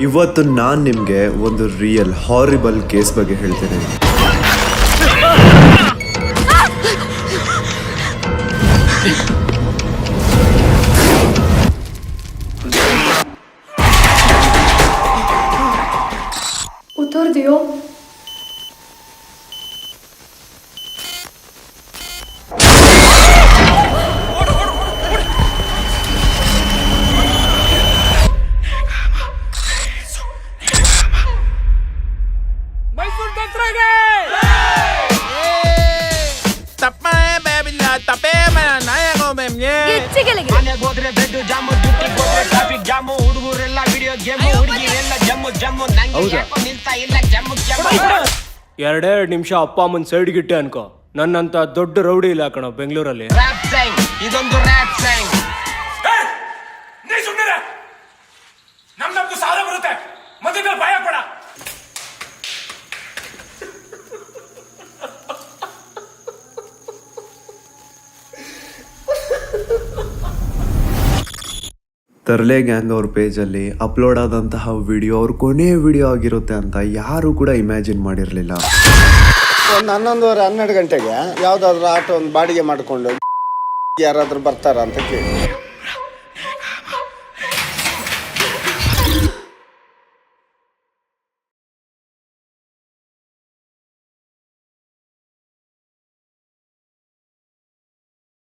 ಇವತ್ತು ನಾನು ನಿಮಗೆ ಒಂದು ರಿಯಲ್ ಹಾರಿಬಲ್ ಕೇಸ್ ಬಗ್ಗೆ ಹೇಳ್ತೇನೆ. उतर दियो. मैसूर दसराಗೆ ತಪ್ಪೇ ಬೇಬಿಲ್ಲ ತಪ್ಪೇ ನಾಯಕೋ ಮೆಮ್ಗೆ ಗಿಚ್ಚಿಗೆಲಗೆ ಮನೆ ಹೋದ್ರೆ ಬೆಡ್ ಜಾಮು ಡ್ಯೂಟಿ ಹೋದ್ರೆ ಟ್ರಾಫಿಕ್ ಜಾಮು ಹುಡುಗರೆಲ್ಲ ವಿಡಿಯೋ ಗೇಮ್ ಹುಡುಗಿರೆಲ್ಲ ಜಮ್ಮು ಜಮ್ಮು ನಂಗೆ ಯಾಕೋ ನಿಲ್ತಾ ಇಲ್ಲ ಜಮ್ಮು ಜಮ್ಮು. ಎರಡೆರಡು ನಿಮಿಷ ಅಪ್ಪ ಅಮ್ಮನ ಸೈಡ್ಗಿಟ್ಟೆ ಅನ್ಕೋ. ನನ್ನಂತ ದೊಡ್ಡ ರೌಡಿ ಇಲ್ಲ ಕಣ ಬೆಂಗಳೂರಲ್ಲಿ. ರ್ಯಾಪ್ ಸಾಂಗ್ ಇದೊಂದು ರ್ಯಾಪ್ ಸಾಂಗ್. ನೀ ಸುಮ್ಮನೆ ನಮ್ದು ಸಾಲ ಬರುತ್ತೆ ಮಧ್ಯದಲ್ಲಿ ಭಯ ಪಡ. ತರ್ಲೆ ಗ್ಯಾಂಗ್ ಅವ್ರ ಪೇಜಲ್ಲಿ ಅಪ್ಲೋಡ್ ಆದಂತಹ ವಿಡಿಯೋ ಅವ್ರ ಕೊನೆ ವಿಡಿಯೋ ಆಗಿರುತ್ತೆ ಅಂತ ಯಾರು ಕೂಡ ಇಮ್ಯಾಜಿನ್ ಮಾಡಿರಲಿಲ್ಲ. ಒಂದು 11:30 12 ಗಂಟೆಗೆ ಯಾವುದಾದ್ರೂ ಆಟೋ ಒಂದು ಬಾಡಿಗೆ ಮಾಡಿಕೊಂಡು ಯಾರಾದರೂ ಬರ್ತಾರ ಅಂತ ಕೇಳಿ